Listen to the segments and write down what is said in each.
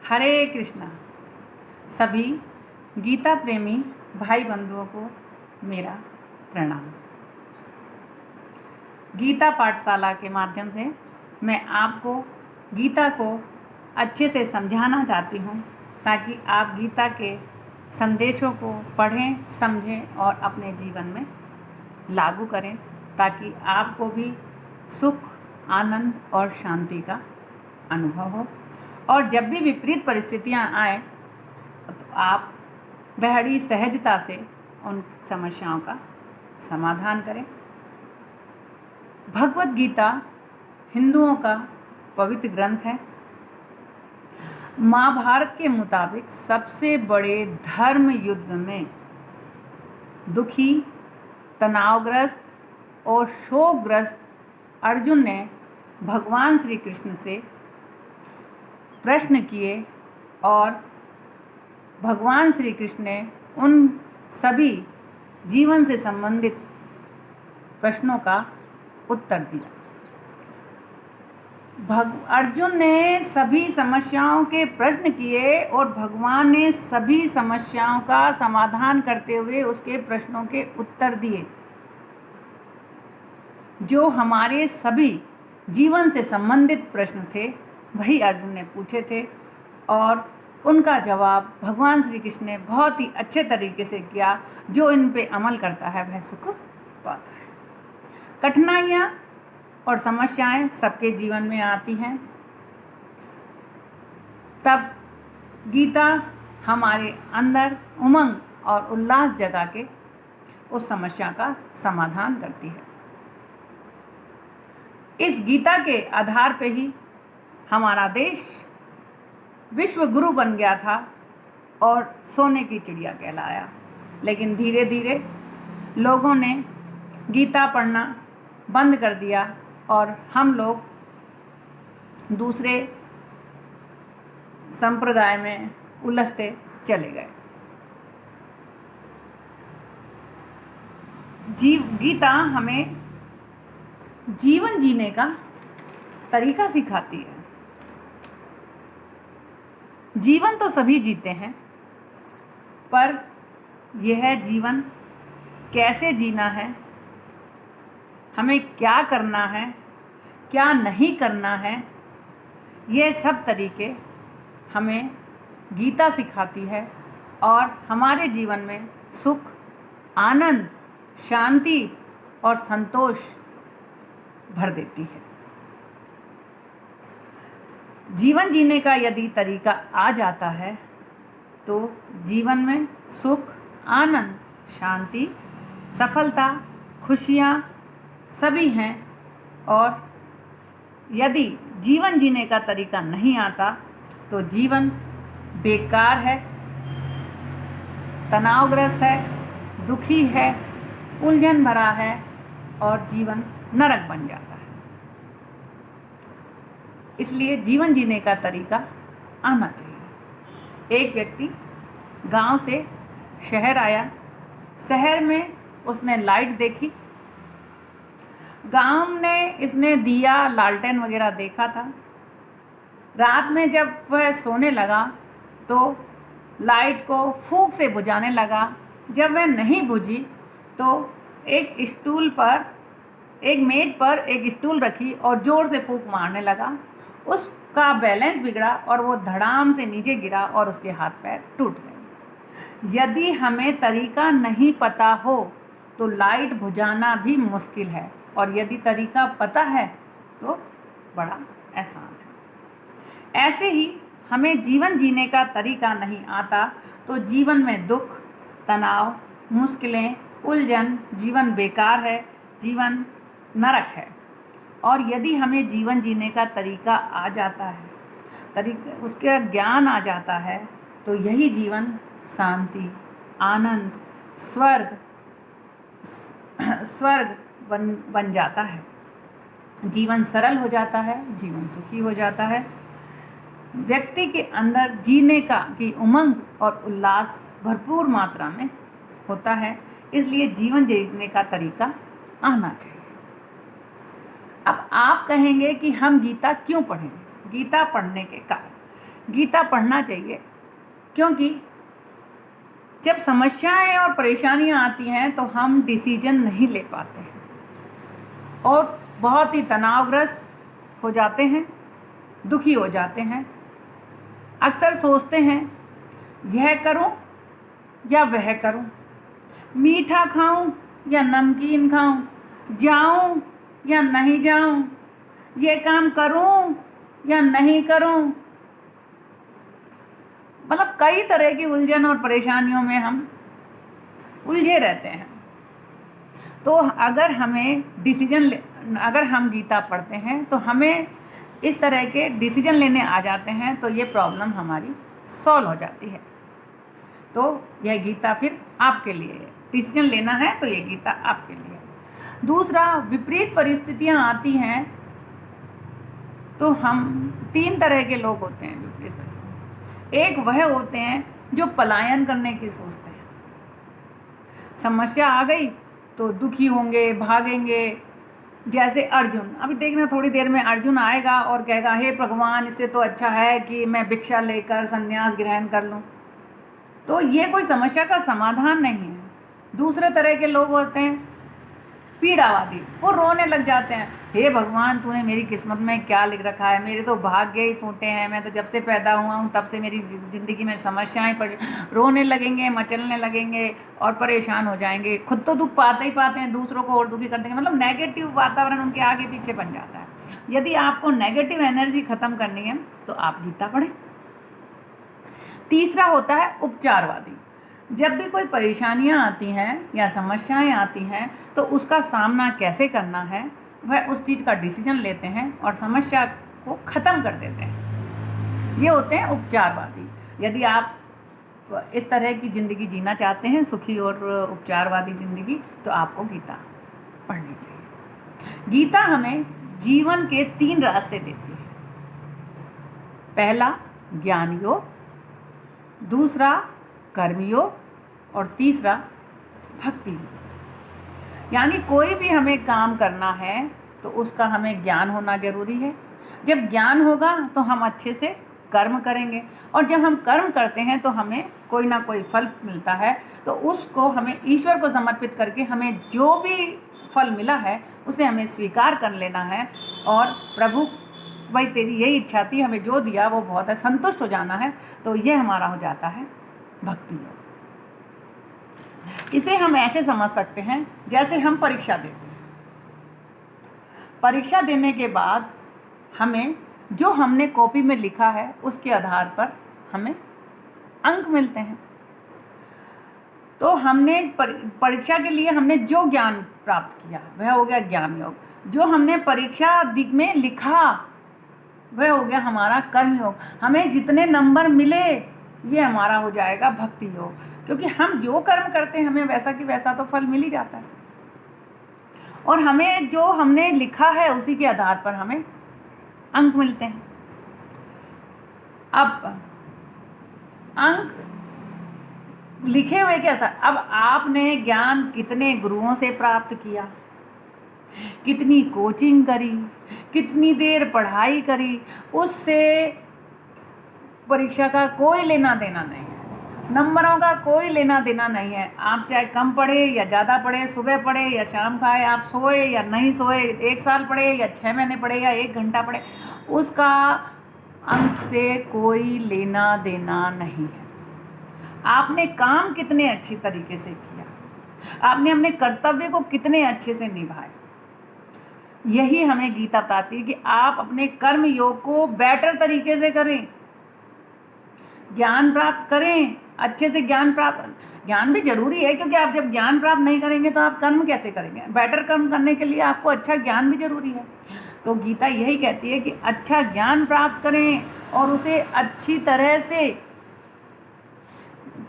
हरे कृष्णा। सभी गीता प्रेमी भाई बंधुओं को मेरा प्रणाम। गीता पाठशाला के माध्यम से मैं आपको गीता को अच्छे से समझाना चाहती हूँ ताकि आप गीता के संदेशों को पढ़ें, समझें और अपने जीवन में लागू करें ताकि आपको भी सुख, आनंद और शांति का अनुभव हो। और जब भी विपरीत परिस्थितियाँ आए तो आप बड़ी सहजता से उन समस्याओं का समाधान करें। भगवत गीता हिंदुओं का पवित्र ग्रंथ है। महाभारत के मुताबिक सबसे बड़े धर्म युद्ध में दुखी, तनावग्रस्त और शोकग्रस्त अर्जुन ने भगवान श्री कृष्ण से प्रश्न किए और भगवान श्री कृष्ण ने उन सभी जीवन से संबंधित प्रश्नों का उत्तर दिया। अर्जुन ने सभी समस्याओं के प्रश्न किए और भगवान ने सभी समस्याओं का समाधान करते हुए उसके प्रश्नों के उत्तर दिए। जो हमारे सभी जीवन से संबंधित प्रश्न थे वही अर्जुन ने पूछे थे और उनका जवाब भगवान श्री कृष्ण ने बहुत ही अच्छे तरीके से किया। जो इन पे अमल करता है वह सुख पाता है। कठिनाइयाँ और समस्याएं सबके जीवन में आती हैं, तब गीता हमारे अंदर उमंग और उल्लास जगा के उस समस्या का समाधान करती है। इस गीता के आधार पे ही हमारा देश विश्व गुरु बन गया था और सोने की चिड़िया कहलाया। लेकिन धीरे धीरे लोगों ने गीता पढ़ना बंद कर दिया और हम लोग दूसरे संप्रदाय में उलझते चले गए। गीता हमें जीवन जीने का तरीका सिखाती है। जीवन तो सभी जीते हैं, पर यह जीवन कैसे जीना है, हमें क्या करना है, क्या नहीं करना है, ये सब तरीके हमें गीता सिखाती है और हमारे जीवन में सुख, आनंद, शांति और संतोष भर देती है। जीवन जीने का यदि तरीका आ जाता है तो जीवन में सुख, आनंद, शांति, सफलता, खुशियाँ सभी हैं। और यदि जीवन जीने का तरीका नहीं आता तो जीवन बेकार है, तनावग्रस्त है, दुखी है, उलझन भरा है और जीवन नरक बन जाता है। इसलिए जीवन जीने का तरीका आना चाहिए। एक व्यक्ति गांव से शहर आया। शहर में उसने लाइट देखी। गांव ने इसने दिया, लालटेन वगैरह देखा था। रात में जब वह सोने लगा तो लाइट को फूंक से बुझाने लगा। जब वह नहीं बुझी तो एक मेज पर एक स्टूल रखी और ज़ोर से फूंक मारने लगा। उसका बैलेंस बिगड़ा और वो धड़ाम से नीचे गिरा और उसके हाथ पैर टूट गए। यदि हमें तरीका नहीं पता हो तो लाइट बुझाना भी मुश्किल है, और यदि तरीका पता है तो बड़ा आसान है। ऐसे ही हमें जीवन जीने का तरीका नहीं आता तो जीवन में दुख, तनाव, मुश्किलें, उलझन, जीवन बेकार है, जीवन नरक है। और यदि हमें जीवन जीने का तरीका आ जाता है, उसका ज्ञान आ जाता है, तो यही जीवन शांति, आनंद, स्वर्ग बन जाता है। जीवन सरल हो जाता है, जीवन सुखी हो जाता है। व्यक्ति के अंदर जीने की उमंग और उल्लास भरपूर मात्रा में होता है। इसलिए जीवन जीने का तरीका आना चाहिए। अब आप कहेंगे कि हम गीता क्यों पढ़ें? गीता पढ़ने के कारण गीता पढ़ना चाहिए, क्योंकि जब समस्याएं और परेशानियां आती हैं तो हम डिसीजन नहीं ले पाते हैं और बहुत ही तनावग्रस्त हो जाते हैं, दुखी हो जाते हैं। अक्सर सोचते हैं यह करूं या वह करूं, मीठा खाऊं या नमकीन खाऊं, जाऊं या नहीं जाऊं, ये काम करूं या नहीं करूं। मतलब कई तरह की उलझन और परेशानियों में हम उलझे रहते हैं। तो अगर हम गीता पढ़ते हैं तो हमें इस तरह के डिसीजन लेने आ जाते हैं, तो ये प्रॉब्लम हमारी सॉल्व हो जाती है। तो यह गीता फिर आपके लिए है। डिसीजन लेना है तो ये गीता आपके लिए है। दूसरा, विपरीत परिस्थितियां आती हैं तो हम 3 तरह के लोग होते हैं विपरीत परिस्थितियां। एक वह होते हैं जो पलायन करने की सोचते हैं। समस्या आ गई तो दुखी होंगे, भागेंगे। जैसे अर्जुन, अभी देखना थोड़ी देर में अर्जुन आएगा और कहेगा हे भगवान, इससे तो अच्छा है कि मैं भिक्षा लेकर संन्यास ग्रहण कर लूँ। तो ये कोई समस्या का समाधान नहीं है। दूसरे तरह के लोग होते हैं पीड़ावादी, वो रोने लग जाते हैं, हे भगवान तूने मेरी किस्मत में क्या लिख रखा है, मेरे तो भाग्य ही फूटे हैं, मैं तो जब से पैदा हुआ हूँ तब से मेरी ज़िंदगी में समस्याएं रोने लगेंगे, मचलने लगेंगे और परेशान हो जाएंगे। खुद तो दुख पाते ही पाते हैं, दूसरों को और दुखी कर देंगे। मतलब नेगेटिव वातावरण उनके आगे पीछे बन जाता है। यदि आपको नेगेटिव एनर्जी ख़त्म करनी है तो आप गीता पढ़ें। तीसरा होता है उपचारवादी। जब भी कोई परेशानियां आती हैं या समस्याएं आती हैं तो उसका सामना कैसे करना है, वह उस चीज़ का डिसीजन लेते हैं और समस्या को ख़त्म कर देते हैं। ये होते हैं उपचारवादी। यदि आप इस तरह की ज़िंदगी जीना चाहते हैं, सुखी और उपचारवादी ज़िंदगी, तो आपको गीता पढ़नी चाहिए। गीता हमें जीवन के 3 रास्ते देती है। पहला ज्ञान योग, दूसरा कर्मयोग और तीसरा भक्ति योग। यानी कोई भी हमें काम करना है तो उसका हमें ज्ञान होना ज़रूरी है। जब ज्ञान होगा तो हम अच्छे से कर्म करेंगे, और जब हम कर्म करते हैं तो हमें कोई ना कोई फल मिलता है। तो उसको हमें ईश्वर को समर्पित करके हमें जो भी फल मिला है उसे हमें स्वीकार कर लेना है। और प्रभु भाई तेरी यही इच्छा थी, हमें जो दिया वो बहुत है, संतुष्ट हो जाना है। तो ये हमारा हो जाता है भक्ति योग। इसे हम ऐसे समझ सकते हैं जैसे हम परीक्षा देते हैं। परीक्षा देने के बाद हमें जो हमने कॉपी में लिखा है उसके आधार पर हमें अंक मिलते हैं। तो हमने परीक्षा के लिए हमने जो ज्ञान प्राप्त किया वह हो गया ज्ञान योग। जो हमने परीक्षा में लिखा वह हो गया हमारा कर्म योग। हमें जितने नंबर मिले ये हमारा हो जाएगा भक्ति योग, क्योंकि हम जो कर्म करते हैं हमें वैसा कि वैसा तो फल मिल ही जाता है, और हमें जो हमने लिखा है उसी के आधार पर हमें अंक मिलते हैं। अब अंक लिखे हुए क्या था, अब आपने ज्ञान कितने गुरुओं से प्राप्त किया, कितनी कोचिंग करी, कितनी देर पढ़ाई करी, उससे परीक्षा का कोई लेना देना नहीं है, नंबरों का कोई लेना देना नहीं है। आप चाहे कम पढ़े या ज़्यादा पढ़े, सुबह पढ़े या शाम खाए, आप सोए या नहीं सोए, 1 साल पढ़े या 6 महीने पढ़े या 1 घंटा पढ़े, उसका अंक से कोई लेना देना नहीं है। आपने काम कितने अच्छी तरीके से किया, आपने अपने कर्तव्य को कितने अच्छे से निभाए, यही हमें गीता बताती है कि आप अपने कर्म योग को बेटर तरीके से करें, ज्ञान प्राप्त करें, अच्छे से ज्ञान भी जरूरी है, क्योंकि आप जब ज्ञान प्राप्त नहीं करेंगे तो आप कर्म कैसे करेंगे। बेटर कर्म करने के लिए आपको अच्छा ज्ञान भी जरूरी है। तो गीता यही कहती है कि अच्छा ज्ञान प्राप्त करें और उसे अच्छी तरह से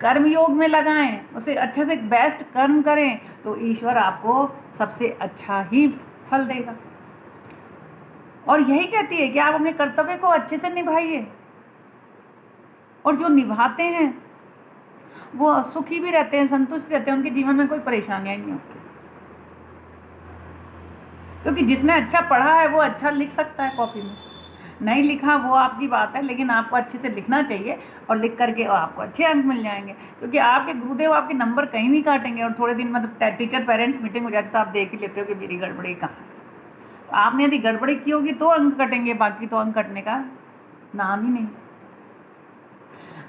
कर्म योग में लगाएं, उसे अच्छे से बेस्ट कर्म करें, तो ईश्वर आपको सबसे अच्छा ही फल देगा। और यही कहती है कि आप अपने कर्तव्य को अच्छे से निभाइए, और जो निभाते हैं वो सुखी भी रहते हैं, संतुष्ट रहते हैं, उनके जीवन में कोई परेशानियां नहीं होती, क्योंकि जिसने अच्छा पढ़ा है वो अच्छा लिख सकता है कॉपी में। नहीं लिखा वो आपकी बात है, लेकिन आपको अच्छे से लिखना चाहिए और लिख करके और आपको अच्छे अंक मिल जाएंगे, क्योंकि आपके गुरुदेव आपके नंबर कहीं नहीं काटेंगे। और थोड़े दिन मतलब टीचर पेरेंट्स मीटिंग हो जाती है तो आप देख ही लेते हो कि मेरी गड़बड़ी कहाँ है। तो आपने यदि गड़बड़ी की होगी तो अंक कटेंगे, बाकी तो अंक कटने का नाम ही नहीं।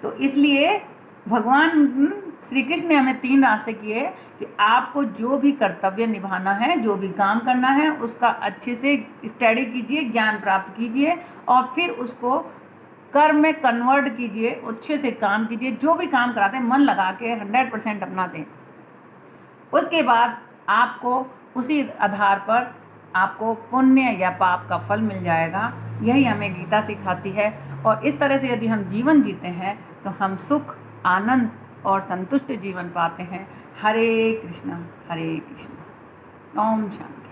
तो इसलिए भगवान श्री कृष्ण ने हमें 3 रास्ते किए कि आपको जो भी कर्तव्य निभाना है, जो भी काम करना है, उसका अच्छे से स्टडी कीजिए, ज्ञान प्राप्त कीजिए और फिर उसको कर्म में कन्वर्ट कीजिए, अच्छे से काम कीजिए। जो भी काम कराते हैं मन लगा के 100% अपना दें। उसके बाद आपको उसी आधार पर आपको पुण्य या पाप का फल मिल जाएगा। यही हमें गीता सिखाती है। और इस तरह से यदि हम जीवन जीते हैं तो हम सुख, आनंद और संतुष्ट जीवन पाते हैं। हरे कृष्णा ओम शांति।